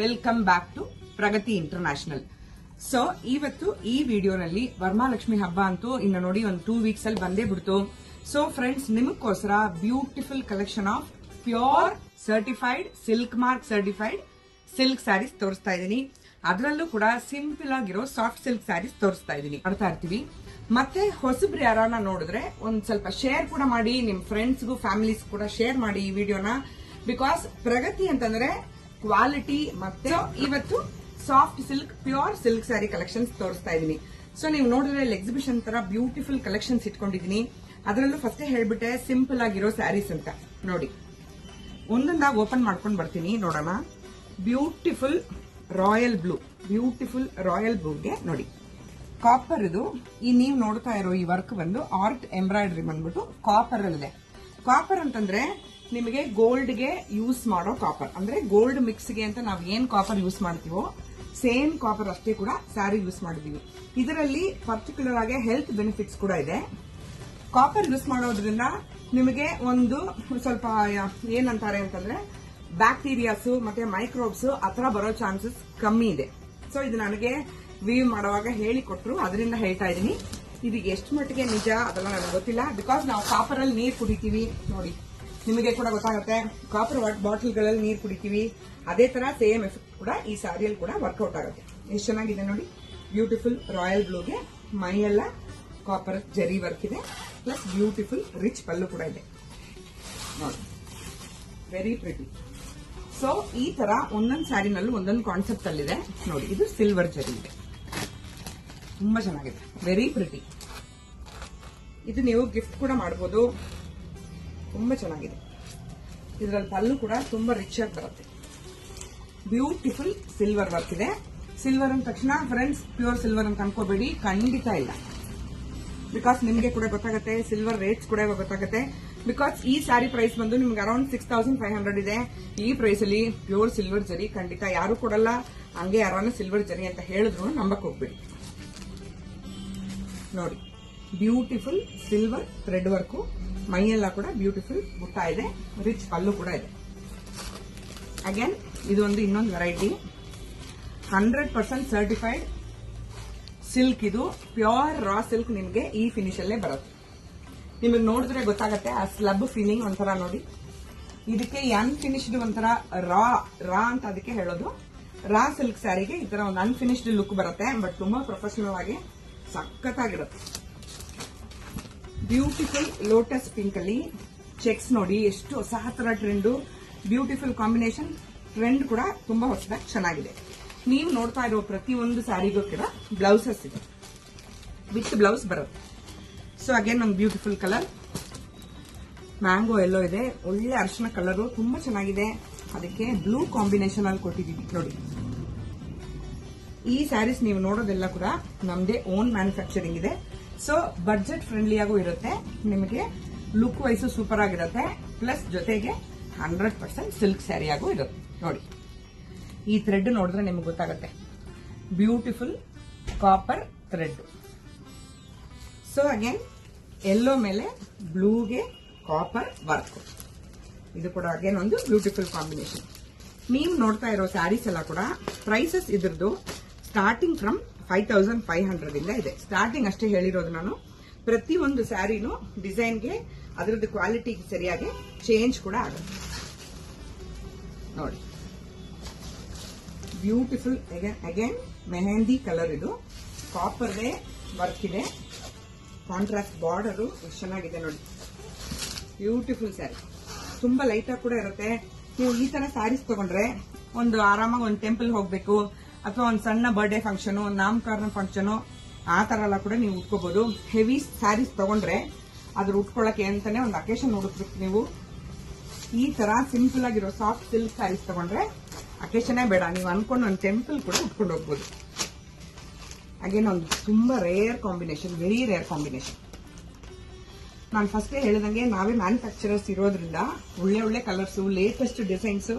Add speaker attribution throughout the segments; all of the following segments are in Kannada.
Speaker 1: Welcome back to Pragati international. So ಇವತ್ತು ಈ ವಿಡಿಯೋನಲ್ಲಿ ವರಮಹಾಲಕ್ಷ್ಮಿ ಹಬ್ಬ ಅಂತೂ ಇನ್ನು ನೋಡಿ ಒಂದು 2 ವೀಕ್ಸ್ ಅಲ್ಲಿ ಬಂದೇ ಬಿಡ್ತು. ಸೊ ಫ್ರೆಂಡ್ಸ್, ನಿಮಗೋಸ್ಕರ beautiful collection of pure certified silk mark certified silk sarees ತೋರಿಸ್ತಾ ಇದ್ದೀನಿ. ಅದರಲ್ಲೂ ಕೂಡ ಸಿಂಪಲ್ ಆಗಿರೋ ಸಾಫ್ಟ್ ಸಿಲ್ಕ್ ಸ್ಯಾರೀಸ್ ತೋರಿಸ್ತಾ ಇದ್ದೀನಿ, ಮಾಡ್ತಾ ಇರ್ತೀವಿ. ಮತ್ತೆ ಹೊಸಬ್ರು ಯಾರನ್ನ ನೋಡಿದ್ರೆ ಒಂದ್ ಸ್ವಲ್ಪ ಶೇರ್ ಕೂಡ ಮಾಡಿ, ನಿಮ್ ಫ್ರೆಂಡ್ಸ್ಗೂ ಫ್ಯಾಮಿಲೀಸ್ ಕೂಡ ಶೇರ್ ಮಾಡಿ ಈ ವಿಡಿಯೋನ. ಬಿಕಾಸ್ ಪ್ರಗತಿ ಅಂತಂದ್ರೆ ಕ್ವಾಲಿಟಿ. ಮತ್ತೆ ಇವತ್ತು soft silk pure silk sari collections ತೋರಿಸ್ತಾ ಇದೀನಿ. ಸೊ ನೀವು ನೋಡಿದ್ರೆ ಎಕ್ಸಿಬಿಷನ್ ತರ ಬ್ಯೂಟಿಫುಲ್ ಕಲೆಕ್ಷನ್ಸ್ ಇಟ್ಕೊಂಡಿದೀನಿ. ಅದರಲ್ಲೂ ಫಸ್ಟ್ ಹೇಳ್ಬಿಟ್ಟೆ ಸಿಂಪಲ್ ಆಗಿರೋ ಸ್ಯಾರೀಸ್ ಅಂತ. ನೋಡಿ, ಒಂದೊಂದಾಗಿ ಓಪನ್ ಮಾಡ್ಕೊಂಡು ಬರ್ತೀನಿ, ನೋಡೋಣ. ಬ್ಯೂಟಿಫುಲ್ ರಾಯಲ್ ಬ್ಲೂಗೆ ನೋಡಿ ಕಾಪರ್. ಇದು ಈ ನೀವು ನೋಡ್ತಾ ಇರೋ ಈ ವರ್ಕ್ ಬಂದು ಆರ್ಟ್ ಎಂಬ್ರಾಯ್ಡರಿ ಬಂದ್ಬಿಟ್ಟು ಕಾಪರ್ ಅಲ್ಲಿದೆ. ಕಾಪರ್ ಅಂತಂದ್ರೆ ನಿಮಗೆ ಗೋಲ್ಡ್ಗೆ ಯೂಸ್ ಮಾಡೋ ಕಾಪರ್, ಅಂದ್ರೆ ಗೋಲ್ಡ್ ಮಿಕ್ಸ್ಗೆ ಅಂತ ನಾವು ಏನ್ ಕಾಪರ್ ಯೂಸ್ ಮಾಡ್ತೀವೋ ಸೇಮ್ ಕಾಪರ್ ಅಷ್ಟೇ ಕೂಡ ಸ್ಯಾರಿ ಯೂಸ್ ಮಾಡಿದೀವಿ. ಇದರಲ್ಲಿ ಪರ್ಟಿಕ್ಯುಲರ್ ಆಗಿ ಹೆಲ್ತ್ ಬೆನಿಫಿಟ್ಸ್ ಕೂಡ ಇದೆ. ಕಾಪರ್ ಯೂಸ್ ಮಾಡೋದ್ರಿಂದ ನಿಮಗೆ ಒಂದು ಸ್ವಲ್ಪ ಏನಂತಾರೆ ಅಂತಂದ್ರೆ ಬ್ಯಾಕ್ಟೀರಿಯಾಸ್ ಮತ್ತೆ ಮೈಕ್ರೋಬ್ಸ್ ಆತರ ಬರೋ ಚಾನ್ಸಸ್ ಕಮ್ಮಿ ಇದೆ. ಸೊ ಇದು ನನಗೆ ವೀವ್ ಮಾಡುವಾಗ ಹೇಳಿಕೊಟ್ರು, ಅದರಿಂದ ಹೇಳ್ತಾ ಇದೀನಿ. ಇದು ಎಷ್ಟು ಮಟ್ಟಿಗೆ ನಿಜ ಅದೆಲ್ಲ ನನಗೆ ಗೊತ್ತಿಲ್ಲ. ಬಿಕಾಸ್ ನಾವು ಕಾಪರ್ ಅಲ್ಲಿ ನೀರು ಕುಡಿತೀವಿ, ನೋಡಿ ನಿಮಗೆ ಕೂಡ ಗೊತ್ತಾಗುತ್ತೆ. ಕಾಪರ್ ಬಾಟಲ್ಗಳಲ್ಲಿ ನೀರು ಕುಡಿತೀವಿ, ಅದೇ ತರ ಸೇಮ್ ಎಫೆಕ್ಟ್ ಕೂಡ ಈ ಸ್ಯಾರಿಯಲ್ಲಿ ಕೂಡ ವರ್ಕೌಟ್ ಆಗುತ್ತೆ. ಎಷ್ಟು ಚೆನ್ನಾಗಿದೆ ನೋಡಿ. ಬ್ಯೂಟಿಫುಲ್ ರಾಯಲ್ ಬ್ಲೂಗೆ ಮೈಯೆಲ್ಲ ಕಾಪರ್ ಜರಿ ವರ್ಕ್ ಇದೆ, ಪ್ಲಸ್ ಬ್ಯೂಟಿಫುಲ್ ರಿಚ್ ಪಲ್ಲು ಕೂಡ ಇದೆ ನೋಡಿ, ವೆರಿ ಪ್ರಿಟಿ. ಸೊ ಈ ತರ ಒಂದೊಂದು ಸ್ಯಾರಿನಲ್ಲೂ ಒಂದೊಂದು ಕಾನ್ಸೆಪ್ಟ್ ಅಲ್ಲಿದೆ ನೋಡಿ. ಇದು ಸಿಲ್ವರ್ ಜರಿ ಇದೆ, ತುಂಬಾ ಚೆನ್ನಾಗಿದೆ, ವೆರಿ ಪ್ರಿಟಿ. ಇದು ನೀವು ಗಿಫ್ಟ್ ಕೂಡ ಮಾಡಬಹುದು, ತುಂಬಾ ಚೆನ್ನಾಗಿದೆ. ಇದರಲ್ಲಿ ಪಲ್ಲು ಕೂಡ ತುಂಬಾ ರಿಚ್ ಆಗಿ ಬರುತ್ತೆ. ಬ್ಯೂಟಿಫುಲ್ ಸಿಲ್ವರ್ ವರ್ಕ್ ಇದೆ. ಸಿಲ್ವರ್ ಅಂದ ತಕ್ಷಣ ಫ್ರೆಂಡ್ಸ್ ಪ್ಯೂರ್ ಸಿಲ್ವರ್ ಅಂತ ಅನ್ಕೋಬೇಡಿ, ಖಂಡಿತ ಇಲ್ಲ. ಬಿಕಾಸ್ ನಿಮ್ಗೆ ಕೂಡ ಗೊತ್ತಾಗುತ್ತೆ, ಸಿಲ್ವರ್ ರೇಟ್ಸ್ ಕೂಡ ಗೊತ್ತಾಗುತ್ತೆ. ಬಿಕಾಸ್ ಈ ಸ್ಯಾರಿ ಪ್ರೈಸ್ ಬಂದು ನಿಮ್ಗೆ ಅರೌಂಡ್ 6500 ಇದೆ. ಈ ಪ್ರೈಸ್ ಅಲ್ಲಿ ಪ್ಯೂರ್ ಸಿಲ್ವರ್ ಜರಿ ಖಂಡಿತ ಯಾರು ಕೊಡಲ್ಲ. ಹಂಗೆ ಯಾರನ್ನ ಸಿಲ್ವರ್ ಜರಿ ಅಂತ ಹೇಳಿದ್ರು ನಂಬಕ್ ಹೋಗ್ಬೇಡಿ. ನೋಡಿ, ಬ್ಯೂಟಿಫುಲ್ ಸಿಲ್ವರ್ ಥ್ರೆಡ್ ವರ್ಕು, ಮೈಯೆಲ್ಲ ಕೂಡ ಬ್ಯೂಟಿಫುಲ್ ಬುಟ್ಟ ಇದೆ, ರಿಚ್ ಪಲ್ಲು ಕೂಡ ಇದೆ. ಅಗೇನ್ ಇದು ಒಂದು ಇನ್ನೊಂದು ವೆರೈಟಿ 100% ಸರ್ಟಿಫೈಡ್ ಸಿಲ್ಕ್. ಇದು ಪ್ಯೂರ್ ರಾ ಸಿಲ್ಕ್, ನಿಮಗೆ ಈ ಫಿನಿಶ್ ಅಲ್ಲೇ ಬರುತ್ತೆ. ನಿಮಗೆ ನೋಡಿದ್ರೆ ಗೊತ್ತಾಗತ್ತೆ ಆ ಸ್ಲಬ್ ಫೀಲಿಂಗ್ ಒಂಥರ ನೋಡಿ. ಇದಕ್ಕೆ ಅನ್ಫಿನಿಶ್ಡ್ ಒಂಥರ ರಾ ಅಂತ ಅದಕ್ಕೆ ಹೇಳೋದು. ರಾ ಸಿಲ್ಕ್ ಸ್ಯಾರಿಗೆ ಈ ತರ ಒಂದು ಅನ್ಫಿನಿಶ್ಡ್ ಲುಕ್ ಬರುತ್ತೆ, ಬಟ್ ತುಂಬಾ ಪ್ರೊಫೆಷನಲ್ ಆಗಿ ಸಖತ್ತಾಗಿರುತ್ತೆ. ಬ್ಯೂಟಿಫುಲ್ ಲೋಟಸ್ ಪಿಂಕ್ ಅಲ್ಲಿ ಚೆಕ್ಸ್ ನೋಡಿ, ಎಷ್ಟು ಹೊಸ ತರ ಟ್ರೆಂಡ್. ಬ್ಯೂಟಿಫುಲ್ ಕಾಂಬಿನೇಷನ್, ಟ್ರೆಂಡ್ ಕೂಡ ತುಂಬಾ ಹೊಸದಾಗಿ ಚೆನ್ನಾಗಿದೆ. ನೀವು ನೋಡ್ತಾ ಇರೋ ಪ್ರತಿಯೊಂದು ಸ್ಯಾರಿಗೂ ಕೂಡ ಬ್ಲೌಸಸ್ ಇದೆ, ವಿತ್ ಬ್ಲೌಸ್ ಬರುತ್ತೆ. ಸೊ ಅಗೇನ್ ಒಂದು ಬ್ಯೂಟಿಫುಲ್ ಕಲರ್ ಮ್ಯಾಂಗೋ ಎಲ್ಲೋ ಇದೆ, ಒಳ್ಳೆ ಅರಿಶಿನ ಕಲರು, ತುಂಬಾ ಚೆನ್ನಾಗಿದೆ. ಅದಕ್ಕೆ ಬ್ಲೂ ಕಾಂಬಿನೇಷನ್ ಅಲ್ಲಿ ಕೊಟ್ಟಿದ್ದೀವಿ ನೋಡಿ. ಈ ಸ್ಯಾರೀಸ್ ನೀವು ನೋಡೋದೆಲ್ಲ ಕೂಡ ನಮ್ದೇ ಓನ್ ಮ್ಯಾನುಫ್ಯಾಕ್ಚರಿಂಗ್ ಇದೆ. ಸೊ ಬಡ್ಜೆಟ್ ಫ್ರೆಂಡ್ಲಿ ಆಗೂ ಇರುತ್ತೆ, ನಿಮಗೆ ಲುಕ್ ವೈಸು ಸೂಪರ್ ಆಗಿರುತ್ತೆ. ಪ್ಲಸ್ ಜೊತೆಗೆ 100% ಸಿಲ್ಕ್ ಸ್ಯಾರಿ ಆಗೂ ಇರುತ್ತೆ ನೋಡಿ. ಈ ಥ್ರೆಡ್ ನೋಡಿದ್ರೆ ನಿಮ್ಗೆ ಗೊತ್ತಾಗುತ್ತೆ, beautiful copper thread. So again ಎಲ್ಲೋ ಮೇಲೆ ಬ್ಲೂಗೆ ಕಾಪರ್ ವರ್ಕ್. ಇದು ಕೂಡ ಅಗೇನ್ ಒಂದು ಬ್ಯೂಟಿಫುಲ್ ಕಾಂಬಿನೇಷನ್. ನೀವು ನೋಡ್ತಾ ಇರೋ ಸ್ಯಾರೀಸ್ ಎಲ್ಲ ಕೂಡ ಪ್ರೈಸಸ್ ಇದ್ರದ್ದು ಸ್ಟಾರ್ಟಿಂಗ್ ಫ್ರಮ್ 5500 ಇಂದ ಇದೆ. ಸ್ಟಾರ್ಟಿಂಗ್ ಅಷ್ಟೇ ಹೇಳಿರೋದು ನಾನು. ಪ್ರತಿಯೊಂದು ಸ್ಯಾರಿನೂ ಡಿಸೈನ್ಗೆ ಅದರದ್ದು ಕ್ವಾಲಿಟಿಗೆ ಸರಿಯಾಗಿ ಚೇಂಜ್ ಕೂಡ ಆಗುತ್ತೆ ನೋಡಿ. Beautiful again mehndi colour. ಇದು ಕಾಪರ್ಗೆ ವರ್ಕ್ ಇದೆ, ಕಾಂಟ್ರಾಸ್ಟ್ ಬಾರ್ಡರು ಎಷ್ಟು ಚೆನ್ನಾಗಿದೆ ನೋಡಿ. ಬ್ಯೂಟಿಫುಲ್ ಸ್ಯಾರಿ, ತುಂಬಾ ಲೈಟ್ ಆಗಿ ಕೂಡ ಇರುತ್ತೆ. ನೀವು ಈ ತರ ಸ್ಯಾರೀಸ್ ತಗೊಂಡ್ರೆ ಒಂದು ಆರಾಮಾಗಿ ಒಂದು ಟೆಂಪಲ್ ಹೋಗ್ಬೇಕು, ಅಥವಾ ಒಂದು ಸಣ್ಣ ಬರ್ಡೇ ಫಂಕ್ಷನ್, ನಾಮಕರಣ ಫಂಕ್ಷನ್, ಆ ತರ ಎಲ್ಲ ಕೂಡ ನೀವು ಉಟ್ಕೋಬಹುದು. ಹೆವಿ ಸ್ಯಾರೀಸ್ ತಗೊಂಡ್ರೆ ಅದ್ರ ಉಟ್ಕೊಳ್ಳಕ್ಕೆ ಅಂತಾನೆ ಒಂದು ಅಕೇಶನ್ ಹುಡುಕ್ಬೇಕು ನೀವು. ಈ ತರ ಸಿಂಪಲ್ ಆಗಿರೋ ಸಾಫ್ಟ್ ಸಿಲ್ಕ್ ಸ್ಯಾರೀಸ್ ತಗೊಂಡ್ರೆ ಅಕೇಶನೇ ಬೇಡ, ನೀವು ಅನ್ಕೊಂಡು ಒಂದು ಟೆಂಪಲ್ ಕೂಡ ಉಟ್ಕೊಂಡು ಹೋಗ್ಬೋದು. ಅಗೇನ್ ಒಂದು ತುಂಬಾ rare combination, very rare combination. ನಾನು ಫಸ್ಟೇ ಹೇಳಿದಂಗೆ ನಾವೇ ಮ್ಯಾನುಫ್ಯಾಕ್ಚರರ್ಸ್ ಇರೋದ್ರಿಂದ ಒಳ್ಳೆ ಒಳ್ಳೆ ಕಲರ್ಸ್, ಲೇಟೆಸ್ಟ್ ಡಿಸೈನ್ಸ್.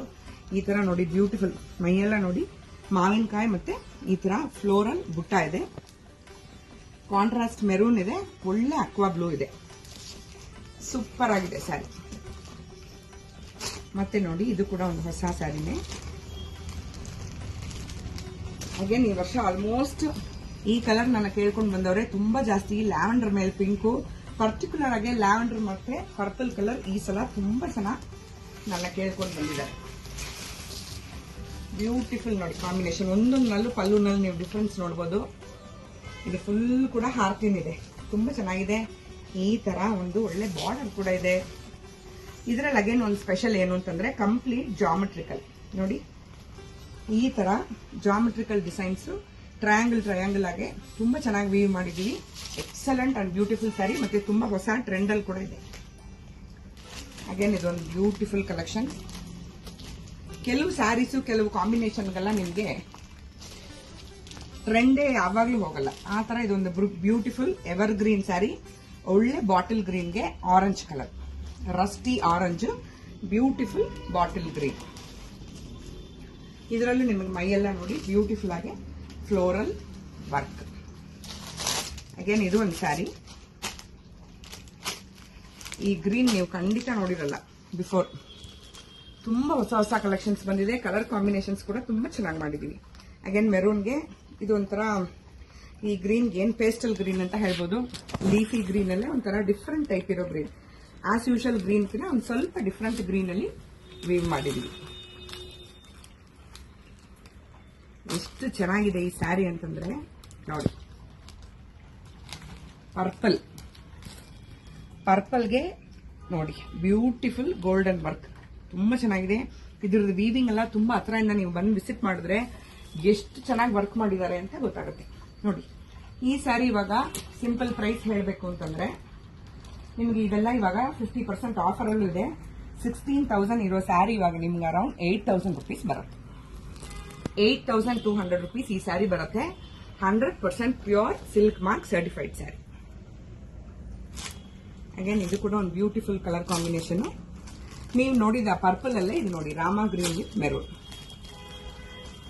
Speaker 1: ಈ ತರ ನೋಡಿ, ಬ್ಯೂಟಿಫುಲ್ ಮೈಯೆಲ್ಲ ನೋಡಿ ಮಾವಿನಕಾಯಿ ಮತ್ತೆ ಈ ತರ ಫ್ಲೋರಲ್ ಬುಟ್ಟ ಇದೆ, ಕಾಂಟ್ರಾಸ್ಟ್ ಮೆರೂನ್ ಇದೆ, ಒಳ್ಳೆ ಅಕ್ವಾ ಬ್ಲೂ ಇದೆ. ಸೂಪರ್ ಆಗಿದೆ ಸ್ಯಾರಿ. ಮತ್ತೆ ನೋಡಿ, ಇದು ಕೂಡ ಒಂದು ಹೊಸ ಸ್ಯಾರಿನೇ. ಅಗೇನ್ ಈ ವರ್ಷ ಆಲ್ಮೋಸ್ಟ್ ಈ ಕಲರ್ ನನ್ನ ಕೇಳ್ಕೊಂಡು ಬಂದವ್ರೆ ತುಂಬಾ ಜಾಸ್ತಿ. ಲ್ಯಾವೆಂಡರ್ ಮೇಲೆ ಪಿಂಕು, ಪರ್ಟಿಕ್ಯುಲರ್ ಆಗಿ ಲ್ಯಾವೆಂಡರ್ ಮತ್ತೆ ಪರ್ಪಲ್ ಕಲರ್ ಈ ಸಲ ತುಂಬಾ ಚೆನ್ನಾಗಿ ನನ್ನ ಕೇಳ್ಕೊಂಡು ಬಂದಿದ್ದಾರೆ. ಬ್ಯೂಟಿಫುಲ್ ನೋಡಿ ಕಾಂಬಿನೇಷನ್. ಒಂದೊಂದಲ್ಲೂ ಪಲ್ಲುನಲ್ಲಿ ನೀವು ಡಿಫ್ರೆನ್ಸ್ ನೋಡ್ಬೋದು. ಇದು ಫುಲ್ ಕೂಡ ಹಾರ್ಟಿನ್ ಇದೆ, ತುಂಬಾ ಚೆನ್ನಾಗಿದೆ. ಈ ತರ ಒಂದು ಒಳ್ಳೆ ಬಾರ್ಡರ್ ಕೂಡ ಇದೆ. ಇದರಲ್ಲಿ ಅಗೇನ್ ಒಂದು ಸ್ಪೆಷಲ್ ಏನು ಅಂತಂದ್ರೆ ಕಂಪ್ಲೀಟ್ ಜಾಮೆಟ್ರಿಕಲ್ ನೋಡಿ. ಈ ತರ ಜಾಮೆಟ್ರಿಕಲ್ ಡಿಸೈನ್ಸ್ ಟ್ರಯಾಂಗಲ್ ಆಗಿ ತುಂಬಾ ಚೆನ್ನಾಗಿ ವೀವ್ ಮಾಡಿದೀವಿ. ಎಕ್ಸಲೆಂಟ್ ಅಂಡ್ ಬ್ಯೂಟಿಫುಲ್ ಸ್ಯಾರಿ, ಮತ್ತೆ ತುಂಬಾ ಹೊಸ ಟ್ರೆಂಡ್ ಅಲ್ಲಿ ಕೂಡ ಇದೆ. ಅಗೇನ್ ಇದೊಂದು ಬ್ಯೂಟಿಫುಲ್ ಕಲೆಕ್ಷನ್. ಕೆಲವು ಸ್ಯಾರೀಸು ಕೆಲವು ಕಾಂಬಿನೇಷನ್ಗೆಲ್ಲ ನಿಮಗೆ ಟ್ರೆಂಡೇ ಯಾವಾಗ್ಲೂ ಹೋಗಲ್ಲ. ಆ ತರ ಇದೊಂದು ಬ್ಯೂಟಿಫುಲ್ ಎವರ್ ಗ್ರೀನ್ ಸ್ಯಾರಿ. ಒಳ್ಳೆ ಬಾಟಲ್ ಗ್ರೀನ್ಗೆ orange colour, rusty orange, beautiful bottle green. ಇದರಲ್ಲೂ ನಿಮಗೆ ಮೈಯೆಲ್ಲ ನೋಡಿ ಬ್ಯೂಟಿಫುಲ್ ಆಗಿ ಫ್ಲೋರಲ್ ವರ್ಕ್. ಅಗೇನ್ ಇದು ಒಂದು ಸ್ಯಾರಿ. ಈ ಗ್ರೀನ್ ನೀವು ಖಂಡಿತ ನೋಡಿರಲ್ಲ ಬಿಫೋರ್. ತುಂಬಾ ಹೊಸ ಹೊಸ ಕಲೆಕ್ಷನ್ಸ್ ಬಂದಿದೆ. ಕಲರ್ ಕಾಂಬಿನೇಷನ್ಸ್ ಕೂಡ ತುಂಬಾ ಚೆನ್ನಾಗಿ ಮಾಡಿದೀವಿ. ಅಗೇನ್ ಮೆರೂನ್ಗೆ ಇದು ಒಂಥರ, ಈ ಗ್ರೀನ್ಗೆ ಏನ್ ಪೇಸ್ಟಲ್ ಗ್ರೀನ್ ಅಂತ ಹೇಳ್ಬೋದು. ಲೀಫಿ ಗ್ರೀನ್ ಅಲ್ಲೇ ಒಂಥರ ಡಿಫ್ರೆಂಟ್ ಟೈಪ್ ಇರೋ ಗ್ರೀನ್. ಆಸ್ ಯೂಶುವಲ್ ಗ್ರೀನ್ ಕಿಂತ ಒಂದು ಸ್ವಲ್ಪ ಡಿಫ್ರೆಂಟ್ ಗ್ರೀನ್ ಅಲ್ಲಿ ವೀವ್ ಮಾಡಿದೀವಿ. ಎಷ್ಟು ಚೆನ್ನಾಗಿದೆ ಈ ಸ್ಯಾರಿ ಅಂತಂದ್ರೆ ನೋಡಿ. ಪರ್ಪಲ್ಗೆ ನೋಡಿ ಬ್ಯೂಟಿಫುಲ್ ಗೋಲ್ಡನ್ ವರ್ಕ್, ತುಂಬಾ ಚೆನ್ನಾಗಿದೆ. ಇದ್ರದ್ದು ವೀವಿಂಗ್ ಎಲ್ಲ ತುಂಬಾ ಹತ್ರದಿಂದ ನೀವು ಬಂದು ವಿಸಿಟ್ ಮಾಡಿದ್ರೆ ಎಷ್ಟು ಚೆನ್ನಾಗಿ ವರ್ಕ್ ಮಾಡಿದ್ದಾರೆ ಅಂತ ಗೊತ್ತಾಗುತ್ತೆ ನೋಡಿ. ಈ ಸ್ಯಾರಿ ಇವಾಗ ಸಿಂಪಲ್ ಪ್ರೈಸ್ ಹೇಳಬೇಕು ಅಂತಂದ್ರೆ ನಿಮ್ಗೆ ಇದೆಲ್ಲ ಇವಾಗ 50% ಆಫರ್ ಅಲ್ಲೂ ಇದೆ. 16,000 ಇರೋ ಸ್ಯಾರಿ ಇವಾಗ ನಿಮ್ಗೆ ಅರೌಂಡ್ 8,000 ರುಪೀಸ್ ಬರುತ್ತೆ. 8,200 ರುಪೀಸ್ ಈ ಸ್ಯಾರಿ ಬರುತ್ತೆ. 100% pure silk mark certified sari. Again ಇದು ಕೂಡ ಒಂದು ಬ್ಯೂಟಿಫುಲ್ ಕಲರ್ ಕಾಂಬಿನೇಷನ್. ನೀವು ನೋಡಿದ ಪರ್ಪಲ್ ಅಲ್ಲೇ ಇದು ನೋಡಿ, ರಾಮಾ ಗ್ರೀನ್ ವಿತ್ ಮೆರೂನ್.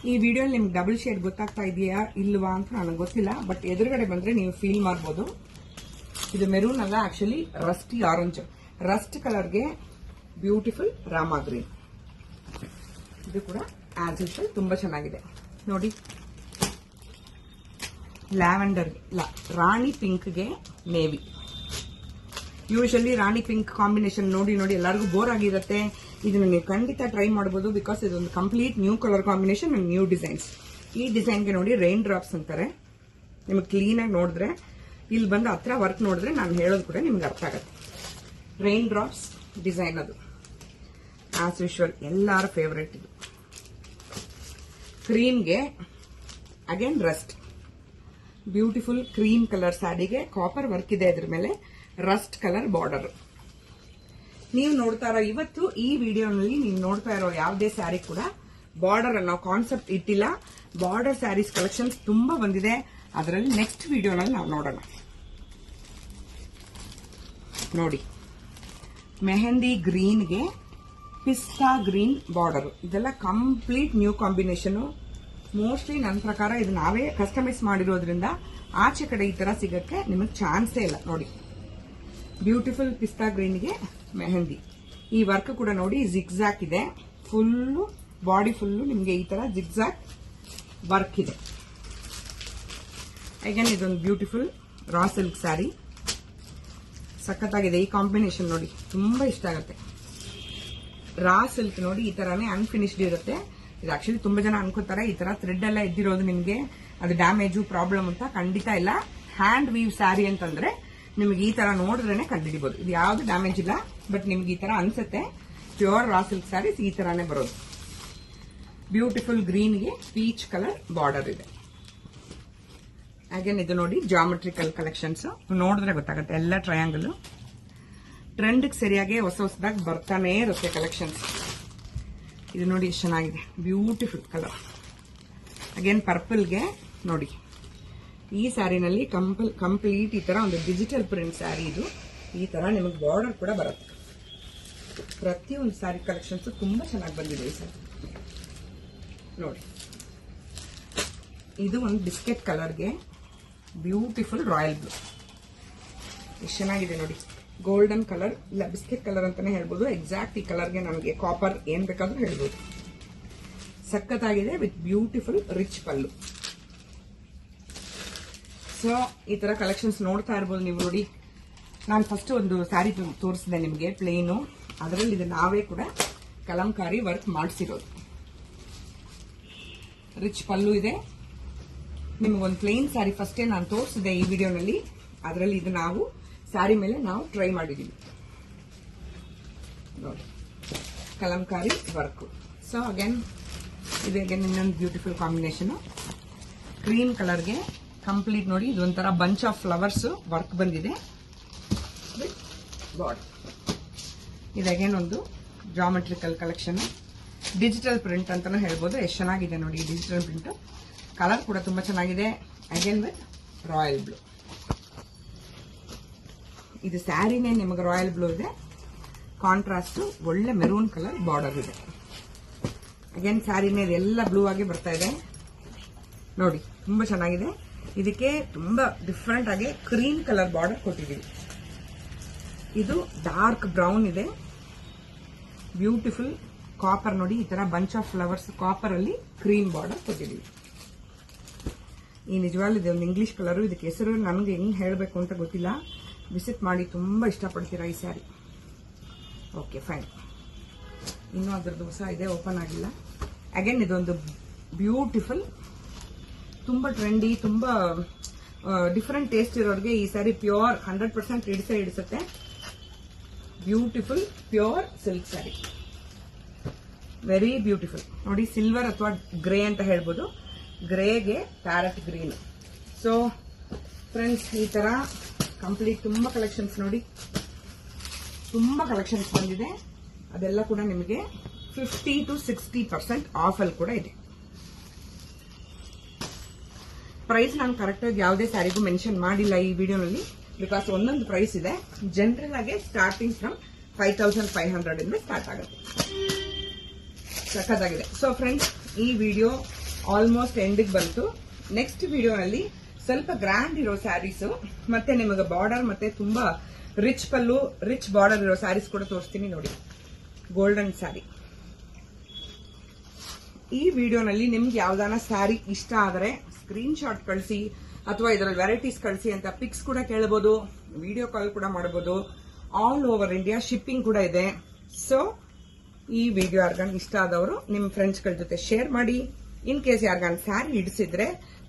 Speaker 1: ಈ ವಿಡಿಯೋ ನಿಮ್ಗೆ ಡಬಲ್ ಶೇಡ್ ಗೊತ್ತಾಗ್ತಾ ಇದೆಯಾ ಇಲ್ವಾ ಅಂತ ನನಗೆ ಗೊತ್ತಿಲ್ಲ, ಬಟ್ ಎದುರುಗಡೆ ಬಂದ್ರೆ ನೀವು ಫೀಲ್ ಮಾಡಬಹುದು. ಇದು ಮೆರೂನ್ ಅಲ್ಲ, ಆಕ್ಚುಲಿ ರಸ್ಟಿ ಆರೆಂಜ್. ರಸ್ಟ್ ಕಲರ್ಗೆ ಬ್ಯೂಟಿಫುಲ್ ರಾಮಾ ಗ್ರೀನ್. ಇದು ಕೂಡ ಆಸ್ ಯೂಶುವಲ್ ತುಂಬಾ ಚೆನ್ನಾಗಿದೆ ನೋಡಿ. ಲ್ಯಾವೆಂಡರ್ ರಾಣಿ ಪಿಂಕ್ಗೆ navy. Usually rani pink combination ನೋಡಿ ನೋಡಿ ಎಲ್ಲರಿಗೂ ಬೋರ್ ಆಗಿರುತ್ತೆ. ಇದನ್ನ ನೀವು ಖಂಡಿತ ಟ್ರೈ ಮಾಡಬಹುದು. ಬಿಕಾಸ್ ಇದೊಂದು complete new colour combination and new designs. ಈ ಡಿಸೈನ್ಗೆ ನೋಡಿ ರೈನ್ ಡ್ರಾಪ್ಸ್ ಅಂತಾರೆ. ನಿಮಗೆ ಕ್ಲೀನ್ ಆಗಿ ನೋಡಿದ್ರೆ, ಇಲ್ಲಿ ಬಂದು ಹತ್ರ ವರ್ಕ್ ನೋಡಿದ್ರೆ ನಾನು ಹೇಳೋದು ಕೂಡ ನಿಮ್ಗೆ ಅರ್ಥ ಆಗುತ್ತೆ. ರೈನ್ ಡ್ರಾಪ್ಸ್ ಡಿಸೈನ್ ಅದು ಆಸ್ ಯೂಶುವಲ್ ಎಲ್ಲರ ಫೇವರೇಟ್. ಇದು ಕ್ರೀಮ್ಗೆ again rust, beautiful cream colour ಸ್ಯಾರಿಗೆ ಕಾಪರ್ ವರ್ಕ್ ಇದೆ. ಇದ್ರ ಮೇಲೆ ರಸ್ಟ್ ಕಲರ್ ಬಾರ್ಡರ್. ನೀವು ನೋಡ್ತಾ ಇರೋ ಇವತ್ತು ಈ ವಿಡಿಯೋನಲ್ಲಿ ನೀವು ನೋಡ್ತಾ ಇರೋ ಯಾವುದೇ ಸ್ಯಾರಿ ಕೂಡ ಬಾರ್ಡರ್ ಅನ್ನೋ ಕಾನ್ಸೆಪ್ಟ್ ಇಟ್ಟಿಲ್ಲ. ಬಾರ್ಡರ್ ಸ್ಯಾರೀಸ್ ಕಲೆಕ್ಷನ್ಸ್ ತುಂಬಾ ಬಂದಿದೆ. ಅದರಲ್ಲಿ ನೆಕ್ಸ್ಟ್ ವಿಡಿಯೋನಲ್ಲಿ ನಾವು ನೋಡೋಣ. ನೋಡಿ, ಮೆಹಂದಿ ಗ್ರೀನ್ಗೆ ಪಿಸ್ತಾ ಗ್ರೀನ್ ಬಾರ್ಡರ್. ಇದೆಲ್ಲ ಕಂಪ್ಲೀಟ್ ನ್ಯೂ ಕಾಂಬಿನೇಷನ್. ಮೋಸ್ಟ್ಲಿ ನನ್ನ ಪ್ರಕಾರ ಇದು ನಾವೇ ಕಸ್ಟಮೈಸ್ ಮಾಡಿರೋದ್ರಿಂದ ಆಚೆ ಕಡೆ ಈ ತರ ಸಿಗಕ್ಕೆ ನಿಮಗೆ ಚಾನ್ಸೇ ಇಲ್ಲ. ನೋಡಿ, ಬ್ಯೂಟಿಫುಲ್ ಪಿಸ್ತಾ ಗ್ರೀನ್ಗೆ ಮೆಹಂದಿ. ಈ ವರ್ಕ್ ಕೂಡ ನೋಡಿ ಜಿಗ್ಜಾಕ್ ಇದೆ. ಫುಲ್ಲು ಬಾಡಿ ಫುಲ್ಲು ನಿಮಗೆ ಈ ತರ ಜಿಗ್ಜಾಕ್ ವರ್ಕ್ ಇದೆ. ಅಗೇನ್ ಇದೊಂದು ಬ್ಯೂಟಿಫುಲ್ ರಾ ಸಿಲ್ಕ್ ಸ್ಯಾರಿ. ಸಖತ್ತಾಗಿದೆ ಈ ಕಾಂಬಿನೇಷನ್. ನೋಡಿ, ತುಂಬಾ ಇಷ್ಟ ಆಗುತ್ತೆ. ರಾ ಸಿಲ್ಕ್ ನೋಡಿ ಈ ತರಾನೇ ಅನ್ಫಿನಿಶ್ಡ್ ಇರುತ್ತೆ. ಇದು ಆಕ್ಚುಲಿ ತುಂಬಾ ಜನ ಅನ್ಕೋತಾರೆ ಈ ತರ ಥ್ರೆಡ್ ಎಲ್ಲ ಎದ್ದಿರೋದು ನಿಮಗೆ ಅದು ಡ್ಯಾಮೇಜು ಪ್ರಾಬ್ಲಮ್ ಅಂತ. ಖಂಡಿತ ಇಲ್ಲ. ಹ್ಯಾಂಡ್ ವೀವ್ ಸ್ಯಾರಿ ಅಂತಂದ್ರೆ ನಿಮಗೆ ಈ ತರ ನೋಡಿದ್ರೇನೆ ಕಂಡುಹಿಡಿಬಹುದು. ಇದು ಯಾವ್ದು ಡ್ಯಾಮೇಜ್ ಇಲ್ಲ, ಬಟ್ ನಿಮ್ಗೆ ಈ ತರ ಅನ್ಸುತ್ತೆ. ಪ್ಯೂರ್ ರಾ ಸಿಲ್ಕ್ ಸ್ಯಾರೀಸ್ ಈ ತರಾನೇ ಬರೋದು. ಬ್ಯೂಟಿಫುಲ್ ಗ್ರೀನ್ಗೆ ಪೀಚ್ ಕಲರ್ ಬಾರ್ಡರ್ ಇದೆ. ಅಗೇನ್ ಇದು ನೋಡಿ ಜಾಮೆಟ್ರಿಕಲ್ ಕಲೆಕ್ಷನ್ಸ್. ನೋಡಿದ್ರೆ ಗೊತ್ತಾಗುತ್ತೆ ಎಲ್ಲ ಟ್ರಯಾಂಗಲ್. ಟ್ರೆಂಡ್ ಸರಿಯಾಗಿ ಹೊಸ ಹೊಸದಾಗಿ ಬರ್ತಾನೆ ಇರುತ್ತೆ ಕಲೆಕ್ಷನ್ಸ್. ಇದು ನೋಡಿ ಎಷ್ಟು ಚೆನ್ನಾಗಿದೆ, ಬ್ಯೂಟಿಫುಲ್ ಕಲರ್. ಅಗೇನ್ ಪರ್ಪಲ್ಗೆ ನೋಡಿ, ಈ ಸ್ಯಾರಿನಲ್ಲಿ ಕಂಪ್ಲೀಟ್ ಈ ತರ ಒಂದು ಡಿಜಿಟಲ್ ಪ್ರಿಂಟ್ ಸ್ಯಾರಿ. ಇದು ಈ ತರ ನಿಮಗೆ ಬಾರ್ಡರ್ ಕೂಡ ಬರುತ್ತೆ. ಪ್ರತಿಯೊಂದು ಸ್ಯಾರಿ ಕಲೆಕ್ಷನ್ಸ್ ತುಂಬಾ ಚೆನ್ನಾಗಿ ಬಂದಿದೆ ಈ ಸ್ಯಾರಿ ನೋಡಿ. ಇದು ಒಂದು ಬಿಸ್ಕೆಟ್ ಕಲರ್ಗೆ ಬ್ಯೂಟಿಫುಲ್ ರಾಯಲ್ ಬ್ಲೂ. ಎಷ್ಟು ಚೆನ್ನಾಗಿದೆ ನೋಡಿ. ಗೋಲ್ಡನ್ ಕಲರ್ ಇಲ್ಲ ಬಿಸ್ಕೆಟ್ ಕಲರ್ ಅಂತಾನೆ ಹೇಳ್ಬೋದು. ಎಕ್ಸಾಕ್ಟ್ ಈ ಕಲರ್ಗೆ ನಮಗೆ ಕಾಪರ್ ಏನ್ ಬೇಕಾದ್ರೂ ಹೇಳ್ಬೋದು. ಸಖತ್ತಾಗಿದೆ with beautiful rich pallu. So ಈ ತರ ಕಲೆಕ್ಷನ್ಸ್ ನೋಡ್ತಾ ಇರ್ಬೋದು ನೀವು ನೋಡಿ. ನಾನು ಫಸ್ಟ್ ಒಂದು ಸ್ಯಾರಿ ತೋರಿಸಿದೆ ನಿಮಗೆ ಪ್ಲೇನು, ಅದರಲ್ಲಿ ಇದು ನಾವೇ ಕೂಡ ಕಲಂಕಾರಿ ವರ್ಕ್ ಮಾಡಿಸಿರೋದು. ರಿಚ್ ಪಲ್ಲು ಇದೆ. ನಿಮಗೊಂದು ಪ್ಲೇನ್ ಸ್ಯಾರಿ ಫಸ್ಟೇ ನಾನು ತೋರಿಸಿದೆ ಈ ವಿಡಿಯೋನಲ್ಲಿ. ಅದರಲ್ಲಿ ಇದು ನಾವು ಸ್ಯಾರಿ ಮೇಲೆ ನಾವು ಟ್ರೈ ಮಾಡಿದೀವಿ ನೋಡಿ, ಕಲಂಕಾರಿ ವರ್ಕ್. ಸೊ ಅಗೇನ್ ಇದು ಅಗೇನ್ ಇನ್ನೊಂದು ಬ್ಯೂಟಿಫುಲ್ ಕಾಂಬಿನೇಷನ್. ಕ್ರೀಮ್ ಕಲರ್ಗೆ ಕಂಪ್ಲೀಟ್ ನೋಡಿ, ಇದೊಂಥರ ಬಂಚ್ ಆಫ್ ಫ್ಲವರ್ಸ್ ವರ್ಕ್ ಬಂದಿದೆ. ಇದು ಅಗೇನ್ ಒಂದು ಜಾಮೆಟ್ರಿಕಲ್ ಕಲೆಕ್ಷನ್, ಡಿಜಿಟಲ್ ಪ್ರಿಂಟ್ ಅಂತಾನು ಹೇಳ್ಬೋದು. ಎಷ್ಟು ಚೆನ್ನಾಗಿದೆ ನೋಡಿ ಡಿಜಿಟಲ್ ಪ್ರಿಂಟ್. ಕಲರ್ ಕೂಡ ತುಂಬಾ ಚೆನ್ನಾಗಿದೆ. Again with royal blue. ಇದು ಸ್ಯಾರಿನೇ ನಿಮಗೆ ರಾಯಲ್ ಬ್ಲೂ ಇದೆ, ಕಾಂಟ್ರಾಸ್ಟ್ ಒಳ್ಳೆ ಮೆರೂನ್ ಕಲರ್ ಬಾರ್ಡರ್ ಇದೆ. ಅಗೇನ್ ಸ್ಯಾರಿನೇ ಎಲ್ಲ ಬ್ಲೂ ಆಗಿ ಬರ್ತಾ ಇದೆ ನೋಡಿ, ತುಂಬಾ ಚೆನ್ನಾಗಿದೆ. ಇದಕ್ಕೆ ತುಂಬಾ ಡಿಫ್ರೆಂಟ್ ಆಗಿ ಕ್ರೀಮ್ ಕಲರ್ ಬಾರ್ಡರ್ ಕೊಟ್ಟಿದ್ದೀವಿ. ಇದು ಡಾರ್ಕ್ ಬ್ರೌನ್ ಇದೆ, ಬ್ಯೂಟಿಫುಲ್ ಕಾಪರ್ ನೋಡಿ, ಈ ತರ ಬಂಚ್ ಆಫ್ ಫ್ಲವರ್ಸ್ ಕಾಪರ್ ಅಲ್ಲಿ ಕ್ರೀಮ್ ಬಾರ್ಡರ್ ಕೊಟ್ಟಿದ್ದೀವಿ. ಈ ನಿಜವಾಗ್ಲೂ ಇದೆ ಒಂದು ಇಂಗ್ಲಿಷ್ ಕಲರ್. ಇದಕ್ಕೆ ಹೆಸರು ನನಗೆ ಹೆಂಗ್ ಹೇಳಬೇಕು ಅಂತ ಗೊತ್ತಿಲ್ಲ. ವಿಸಿಟ್ ಮಾಡಿ, ತುಂಬಾ ಇಷ್ಟಪಡ್ತೀರಾ ಈ ಸ್ಯಾರಿ. Okay fine. ಇನ್ನೂ ಅದರದ್ದು ಹೊಸ ಇದೆ, ಓಪನ್ ಆಗಿಲ್ಲ. ಅಗೇನ್ ಇದೊಂದು ಬ್ಯೂಟಿಫುಲ್, ತುಂಬಾ ಟ್ರೆಂಡಿ, ತುಂಬಾ ಡಿಫರೆಂಟ್ ಟೇಸ್ಟ್ ಇರೋರಿಗೆ ಈ ಸ್ಯಾರಿ ಪ್ಯೂರ್ 100% ಹಿಡಿಸುತ್ತೆ. Beautiful pure silk sari, very beautiful ನೋಡಿ. ಸಿಲ್ವರ್ ಅಥವಾ ಗ್ರೇ ಅಂತ ಹೇಳ್ಬೋದು, ಗ್ರೇಗೆ ಪ್ಯಾರೆಟ್ ಗ್ರೀನ್. ಸೊ ಫ್ರೆಂಡ್ಸ್, ಈ ತರ ಕಂಪ್ಲೀಟ್ ತುಂಬಾ ಕಲೆಕ್ಷನ್ಸ್ ನೋಡಿ, ತುಂಬಾ ಕಲೆಕ್ಷನ್ಸ್ ಬಂದಿದೆ. ಅದೆಲ್ಲ ಕೂಡ ನಿಮಗೆ 50 to 60% ಆಫ್ ಅಲ್ಲಿ ಕೂಡ ಇದೆ. ಪ್ರೈಸ್ ನಾನು ಕರೆಕ್ಟ್ ಆಗಿ ಯಾವುದೇ ಸ್ಯಾರಿಗೂ ಮೆನ್ಷನ್ ಮಾಡಿಲ್ಲ ಈ ವಿಡಿಯೋನಲ್ಲಿ, ಬಿಕಾಸ್ ಒಂದೊಂದು ಪ್ರೈಸ್ ಇದೆ. ಜನರಲ್ ಆಗಿ ಸ್ಟಾರ್ಟಿಂಗ್ ಫ್ರಮ್ 5500 ಇಂದ ಸ್ಟಾರ್ಟ್ ಆಗುತ್ತೆ. ಸಖತ್ತಾಗಿದೆ. ಸೊ ಫ್ರೆಂಡ್ಸ್, ಈ ವಿಡಿಯೋ ಆಲ್ಮೋಸ್ಟ್ ಎಂಡಿಗೆ ಬಂತು. ನೆಕ್ಸ್ಟ್ ವಿಡಿಯೋನಲ್ಲಿ ಸ್ವಲ್ಪ ಗ್ರ್ಯಾಂಡ್ ಇರೋ ಸ್ಯಾರೀಸ್ ಮತ್ತೆ ನಿಮಗೆ ಬಾರ್ಡರ್ ಮತ್ತೆ ತುಂಬಾ ರಿಚ್ ಪಲ್ಲು, ರಿಚ್ ಬಾರ್ಡರ್ ಇರೋ ಸ್ಯಾರೀಸ್ ಕೂಡ ತೋರಿಸ್ತೀನಿ ನೋಡಿ. ಗೋಲ್ಡನ್ ಸ್ಯಾರಿ. ಈ ವಿಡಿಯೋನಲ್ಲಿ ನಿಮ್ಗೆ ಯಾವ್ದಾನ ಸ್ಯಾರಿ ಇಷ್ಟ ಆದರೆ ಸ್ಕ್ರೀನ್ ಶಾಟ್ ಕಳಿಸಿ, ಅಥವಾ ಇದರಲ್ಲಿ ವೆರೈಟೀಸ್ ಕಳಿಸಿ ಅಂತ ಪಿಕ್ಸ್ ಕೂಡ ಕೇಳಬಹುದು, ವಿಡಿಯೋ ಕಾಲ್ ಕೂಡ ಮಾಡಬಹುದು. ಆಲ್ ಓವರ್ ಇಂಡಿಯಾ ಶಿಪ್ಪಿಂಗ್ ಕೂಡ ಇದೆ. ಸೊ ಈ ವಿಡಿಯೋ ಯಾರಿಗಾನ ಇಷ್ಟ ಆದವರು ನಿಮ್ಮ ಫ್ರೆಂಡ್ಸ್ಗಳ ಜೊತೆ ಶೇರ್ ಮಾಡಿ. ಇನ್ ಕೇಸ್ ಯಾರಿಗಾನ ಸ್ಯಾರಿ ಹಿಡಿಸಿದ್ರೆ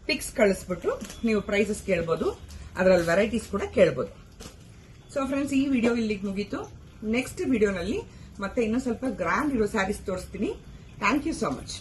Speaker 1: ಪಿಕ್ಸ್ ಕಳಿಸ್ಬಿಟ್ಟು ನೀವು ಪ್ರೈಸಸ್ ಕೇಳಬಹುದು, ಅದರಲ್ಲಿ ವೆರೈಟೀಸ್ ಕೂಡ ಕೇಳಬಹುದು. ಸೊ ಫ್ರೆಂಡ್ಸ್, ಈ ವಿಡಿಯೋ ಇಲ್ಲಿಗೆ ಮುಗೀತು. ನೆಕ್ಸ್ಟ್ ವಿಡಿಯೋನಲ್ಲಿ ಮತ್ತೆ ಇನ್ನೂ ಸ್ವಲ್ಪ ಗ್ರ್ಯಾಂಡ್ ಇರೋ ಸ್ಯಾರೀಸ್ ತೋರಿಸ್ತೀನಿ. Thank you so much.